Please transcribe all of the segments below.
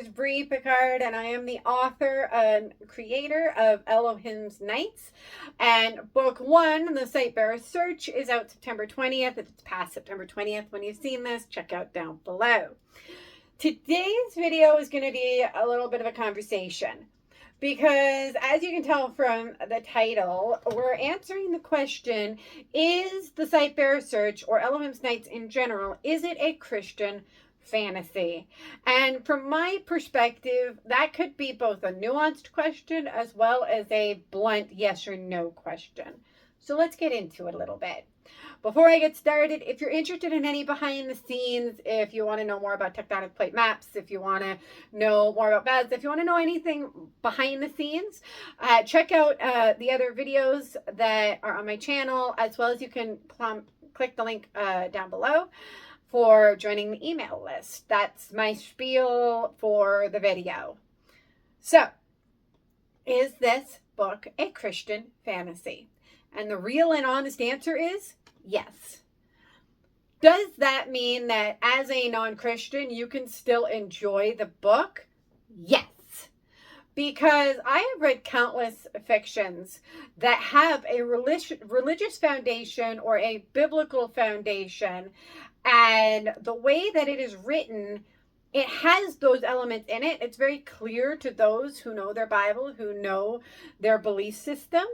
is Bri Picard, and I am the author and creator of Elohim's Nights. And book one, The Sightbearer's Search, is out September 20th. If it's past September 20th when you've seen this, check out down below. Today's video is going to be a little bit of a conversation, because as you can tell from the title, we're answering the question, is the Sightbearer's Search, or Elohim's Nights in general, is it a Christian fantasy? And from my perspective, that could be both a nuanced question as well as a blunt yes or no question. So let's get into it a little bit. Before I get started, if you're interested in any behind the scenes, if you want to know more about tectonic plate maps, if you want to know more about beds, if you want to know anything behind the scenes, check out the other videos that are on my channel, as well as you can click the link down below for joining the email list. That's my spiel for the video. So, is this book a Christian fantasy? And the real and honest answer is yes. Does that mean that as a non-Christian, you can still enjoy the book? Yes. Because I have read countless fictions that have a religious foundation or a biblical foundation, and the way that it is written, it has those elements in it. It's very clear to those who know their Bible, who know their belief system.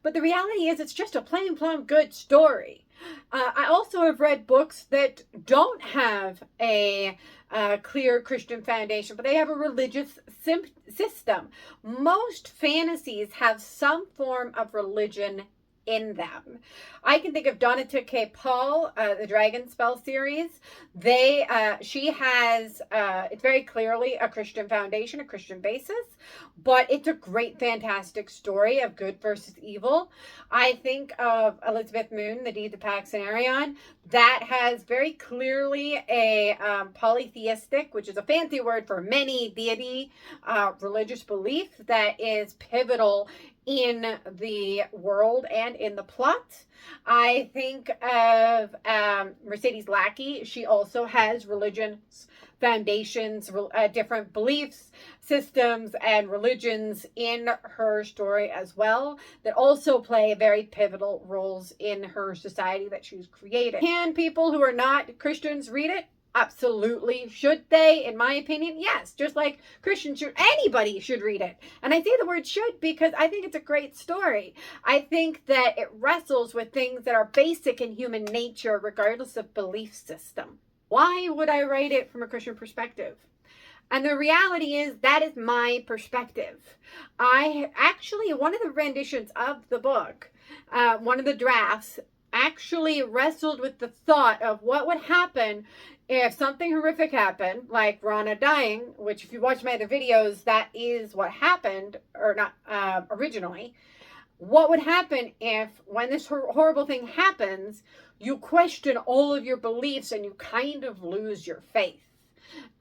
But the reality is it's just a plain plumb good story. I also have read books that don't have a clear Christian foundation, but they have a religious system. Most fantasies have some form of religion in them. I can think of Donata K. Paul, the Dragon Spell series. She has, it's very clearly a Christian foundation, a Christian basis, but it's a great, fantastic story of good versus evil. I think of Elizabeth Moon, the Deeds of Pax and Arion. That has very clearly a polytheistic, which is a fancy word for many deity, religious belief that is pivotal in the world and in the plot. I think of Mercedes Lackey. She also has religion foundations, different beliefs, systems, and religions in her story as well, that also play very pivotal roles in her society that she's created. Can people who are not Christians read it? Absolutely. Should they? In my opinion, yes. Just like Christians should, anybody should read it. And I say the word should because I think it's a great story. I think that it wrestles with things that are basic in human nature, regardless of belief system. Why would I write it from a Christian perspective? And the reality is that is my perspective. I actually, one of the renditions of the book, one of the drafts, actually wrestled with the thought of what would happen if something horrific happened, like Rana dying, which if you watch my other videos, that is what happened, or not originally. What would happen if, when this horrible thing happens, you question all of your beliefs and you kind of lose your faith?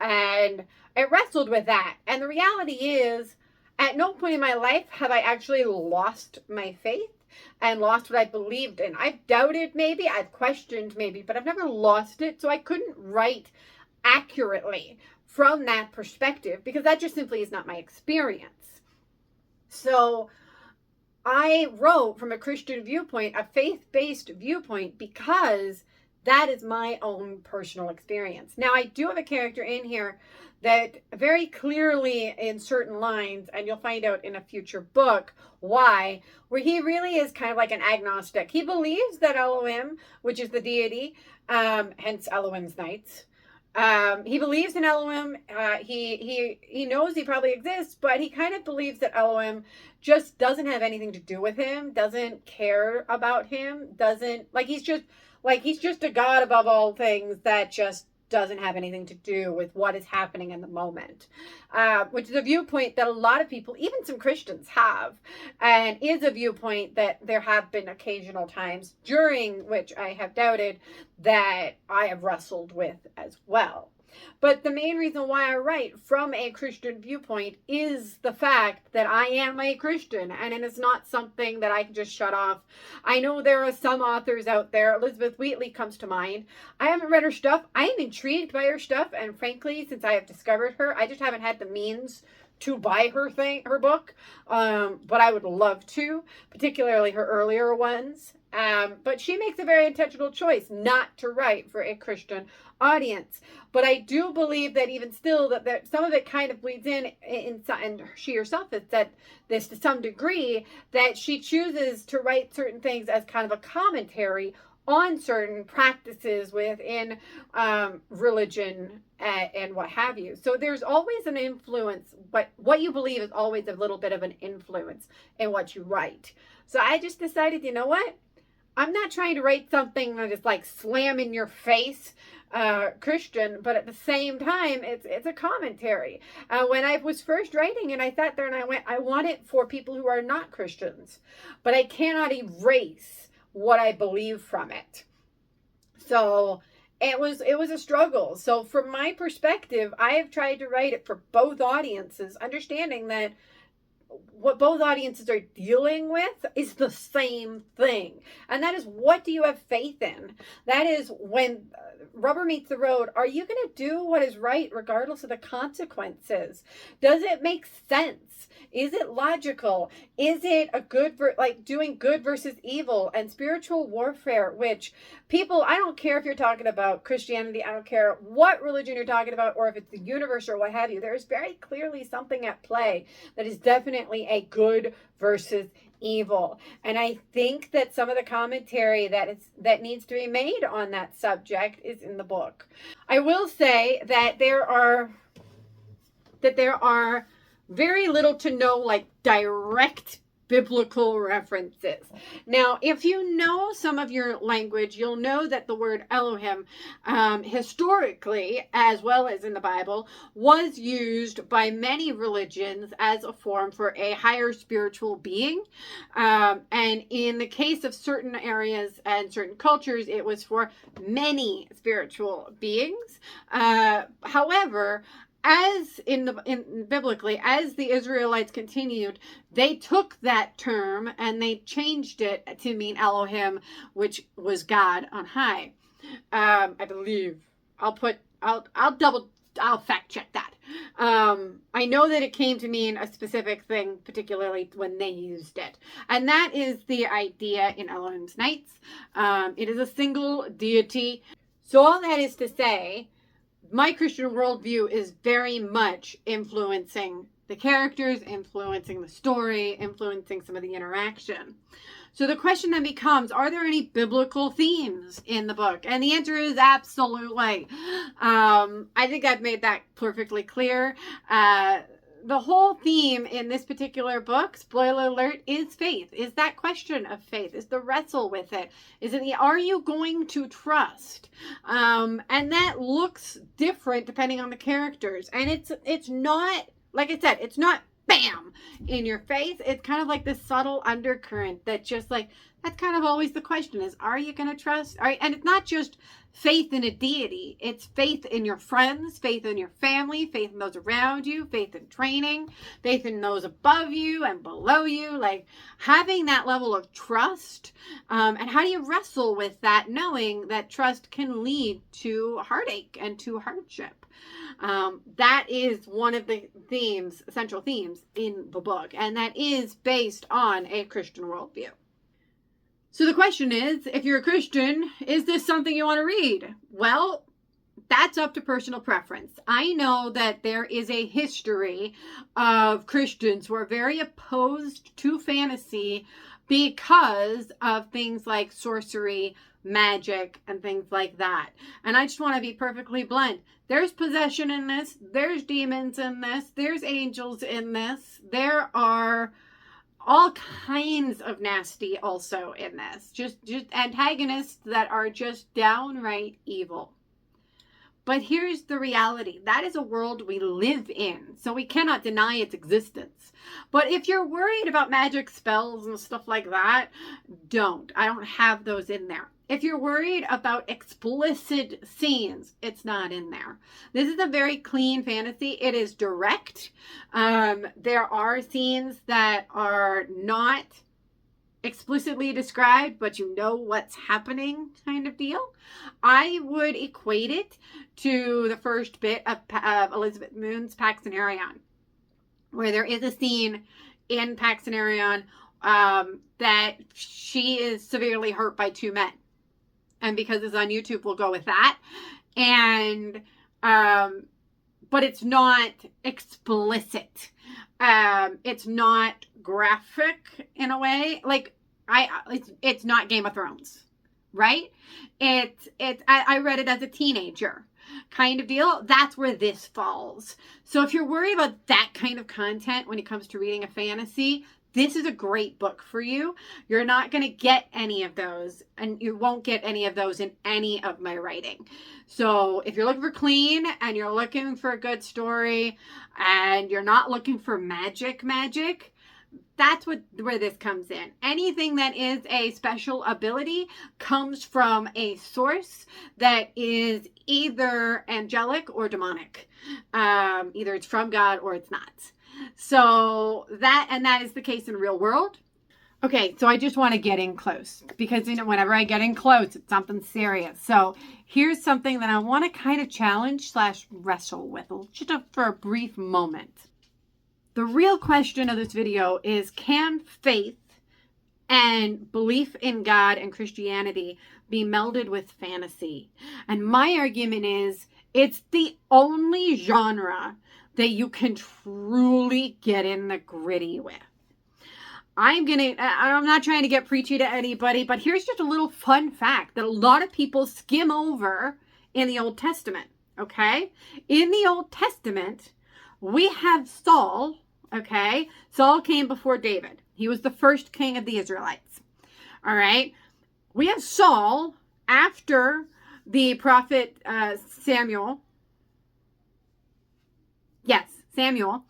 And I wrestled with that. And the reality is, at no point in my life have I actually lost my faith and lost what I believed in. I've doubted maybe, I've questioned maybe, but I've never lost it. So I couldn't write accurately from that perspective because that just simply is not my experience. So I wrote from a Christian viewpoint, a faith-based viewpoint, because that is my own personal experience. Now, I do have a character in here that very clearly in certain lines, and you'll find out in a future book why, where he really is kind of like an agnostic. He believes that Elohim, which is the deity, hence Elohim's Nights, he believes in Elohim. He knows he probably exists, but he kind of believes that Elohim just doesn't have anything to do with him, doesn't care about him, doesn't, like he's just a God above all things that just doesn't have anything to do with what is happening in the moment, which is a viewpoint that a lot of people, even some Christians, have, and is a viewpoint that there have been occasional times during which I have doubted, that I have wrestled with as well. But the main reason why I write from a Christian viewpoint is the fact that I am a Christian, and it is not something that I can just shut off. I know there are some authors out there. Elizabeth Wheatley comes to mind. I haven't read her stuff. I am intrigued by her stuff, and frankly, since I have discovered her, I just haven't had the means to buy her book, but I would love to, particularly her earlier ones. But she makes a very intentional choice not to write for a Christian audience. But I do believe that even still that some of it kind of bleeds in, and she herself has said this to some degree, that she chooses to write certain things as kind of a commentary on certain practices within religion and what have you. So there's always an influence, but what you believe is always a little bit of an influence in what you write. So I just decided, you know what? I'm not trying to write something that is like slam in your face Christian, but at the same time, it's a commentary. When I was first writing and I sat there and I went, I want it for people who are not Christians, but I cannot erase what I believe from it. So it was a struggle. So from my perspective, I have tried to write it for both audiences, understanding that what both audiences are dealing with is the same thing. And that is, what do you have faith in? That is, when rubber meets the road, are you going to do what is right regardless of the consequences? Does it make sense? Is it logical? Is it a good, like doing good versus evil and spiritual warfare, which people, I don't care if you're talking about Christianity, I don't care what religion you're talking about, or if it's the universe or what have you, there's very clearly something at play that is definitely a good versus evil. And I think that some of the commentary that needs to be made on that subject is in the book. I will say that there are very little to no like direct biblical references. Now, if you know some of your language, you'll know that the word Elohim, historically, as well as in the Bible, was used by many religions as a form for a higher spiritual being. And in the case of certain areas and certain cultures, it was many spiritual beings. However, as biblically, as the Israelites continued, they took that term and they changed it to mean Elohim, which was God on high. I believe. I'll fact check that. I know that it came to mean a specific thing, particularly when they used it. And that is the idea in Elohim's Nights. It is a single deity. So all that is to say, my Christian worldview is very much influencing the characters, influencing the story, influencing some of the interaction. So the question then becomes, are there any biblical themes in the book? And the answer is absolutely. I think I've made that perfectly clear. The whole theme in this particular book, spoiler alert, is faith. Is that question of faith? Is the wrestle with it? Is it the, are you going to trust? And that looks different depending on the characters. And it's not, like I said, it's not bam in your face. It's kind of like this subtle undercurrent that just like, that's kind of always the question is, are you going to trust? And it's not just faith in a deity. It's faith in your friends, faith in your family, faith in those around you, faith in training, faith in those above you and below you, like having that level of trust. And how do you wrestle with that, knowing that trust can lead to heartache and to hardship? That is one of the themes, central themes in the book. And that is based on a Christian worldview. So the question is, if you're a Christian, is this something you want to read? Well, that's up to personal preference. I know that there is a history of Christians who are very opposed to fantasy because of things like sorcery, magic, and things like that. And I just want to be perfectly blunt. There's possession in this. There's demons in this. There's angels in this. There are all kinds of nasty also in this. Just antagonists that are just downright evil. But here's the reality. That is a world we live in, so we cannot deny its existence. But if you're worried about magic spells and stuff like that, don't. I don't have those in there. If you're worried about explicit scenes, it's not in there. This is a very clean fantasy. It is direct. There are scenes that are not explicitly described, but you know what's happening, kind of deal. I would equate it to the first bit of Elizabeth Moon's Pax and Arion, where there is a scene in Pax and Arion that she is severely hurt by two men. And because it's on YouTube, we'll go with that. And but it's not explicit. It's not graphic in a way. Like it's not Game of Thrones, right? I read it as a teenager kind of deal. That's where this falls. So if you're worried about that kind of content when it comes to reading a fantasy, this is a great book for you. You're not going to get any of those, and you won't get any of those in any of my writing. So if you're looking for clean and you're looking for a good story and you're not looking for magic, that's where this comes in. Anything that is a special ability comes from a source that is either angelic or demonic. Either it's from God or it's not. So that is the case in real world. Okay, so I just want to get in close because, whenever I get in close, it's something serious. So here's something that I want to kind of challenge / wrestle with just for a brief moment. The real question of this video is, can faith and belief in God and Christianity be melded with fantasy? And my argument is, it's the only genre that you can truly get in the gritty with. I'm not trying to get preachy to anybody, but here's just a little fun fact that a lot of people skim over in the Old Testament, okay? In the Old Testament, we have Saul, okay? Saul came before David. He was the first king of the Israelites, all right? We have Saul after the prophet Samuel. Yes, Samuel.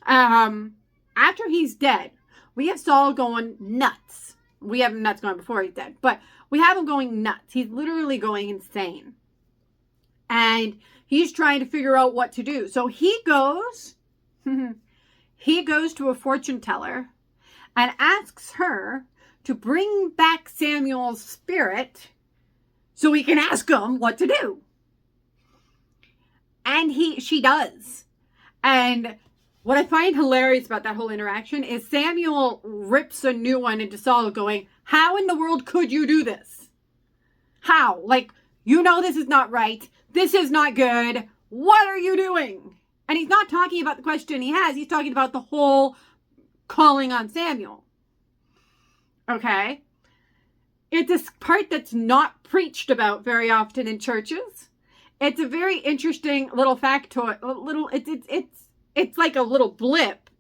After he's dead, we have Saul going nuts. We have him nuts going before he's dead, but we have him going nuts. He's literally going insane. And he's trying to figure out what to do. So he goes to a fortune teller and asks her to bring back Samuel's spirit so he can ask him what to do. And she does. And what I find hilarious about that whole interaction is Samuel rips a new one into Saul going, how in the world could you do this? How? Like, this is not right. This is not good. What are you doing? And he's not talking about the question he has. He's talking about the whole calling on Samuel. Okay? It's a part that's not preached about very often in churches. It's a very interesting little factoid. It's like a little blip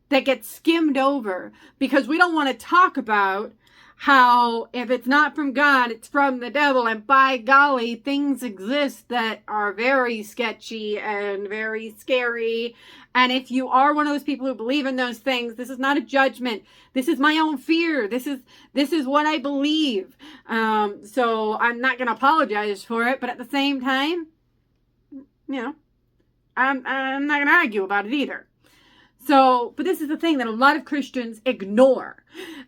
that gets skimmed over because we don't want to talk about how if it's not from God, it's from the devil. And by golly, things exist that are very sketchy and very scary. And if you are one of those people who believe in those things, this is not a judgment. This is my own fear. This is what I believe. So I'm not going to apologize for it. But at the same time, I'm not going to argue about it either. So, but this is the thing that a lot of Christians ignore.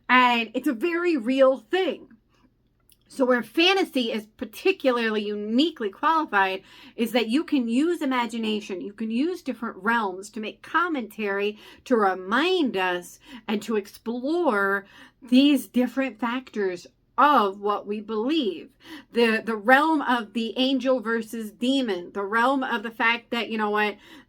And it's a very real thing. So where fantasy is particularly uniquely qualified is that you can use imagination. You can use different realms to make commentary, to remind us and to explore these different factors of what we believe. The realm of the angel versus demon, the realm of the fact that,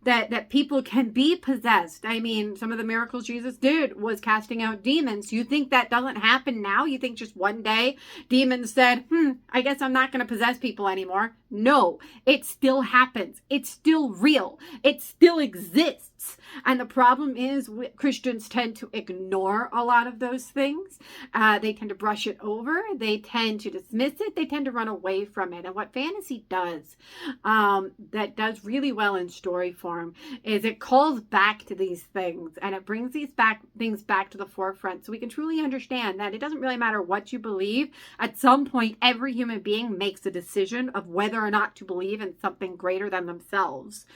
that people can be possessed. I mean, some of the miracles Jesus did was casting out demons. You think that doesn't happen now? You think just one day demons said, I guess I'm not going to possess people anymore? No, it still happens. It's still real. It still exists. And the problem is Christians tend to ignore a lot of those things. They tend to brush it over. They tend to dismiss it. They tend to run away from it. And what fantasy does, that does really well in story form, is it calls back to these things, and it brings these things back to the forefront, so we can truly understand that it doesn't really matter what you believe. At some point, every human being makes a decision of whether or not to believe in something greater than themselves.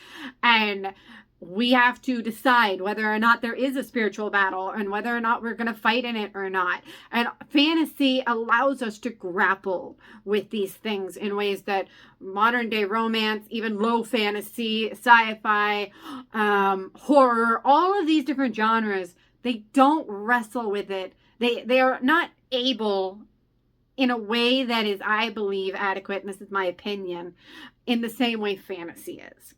And we have to decide whether or not there is a spiritual battle and whether or not we're going to fight in it or not. And fantasy allows us to grapple with these things in ways that modern day romance, even low fantasy, sci-fi, horror, all of these different genres, they don't wrestle with it. They are not able in a way that is, I believe, adequate, and this is my opinion, in the same way fantasy is.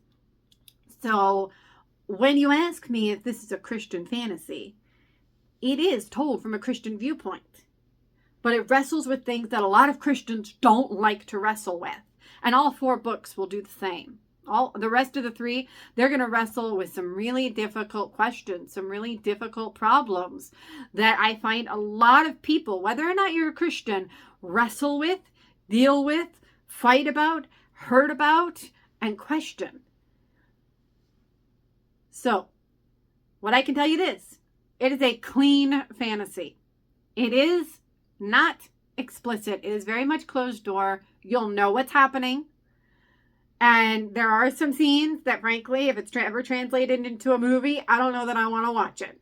So when you ask me if this is a Christian fantasy, it is told from a Christian viewpoint, but it wrestles with things that a lot of Christians don't like to wrestle with. And all 4 books will do the same. All the rest of the 3, they're going to wrestle with some really difficult questions, some really difficult problems that I find a lot of people, whether or not you're a Christian, wrestle with, deal with, fight about, hurt about, and question. So, what I can tell you this, it is a clean fantasy. It is not explicit. It is very much closed door. You'll know what's happening. And there are some scenes that, frankly, if it's ever translated into a movie, I don't know that I want to watch it.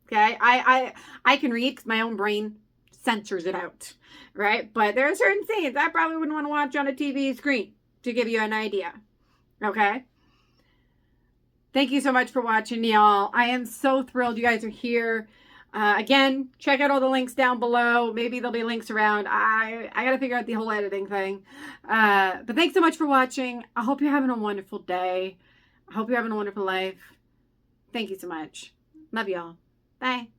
Okay? I can read because my own brain censors it out. Right? But there are certain scenes I probably wouldn't want to watch on a TV screen, to give you an idea. Okay? Thank you so much for watching, y'all. I am so thrilled you guys are here. Again, check out all the links down below. Maybe there'll be links around. I got to figure out the whole editing thing. But thanks so much for watching. I hope you're having a wonderful day. I hope you're having a wonderful life. Thank you so much. Love y'all. Bye.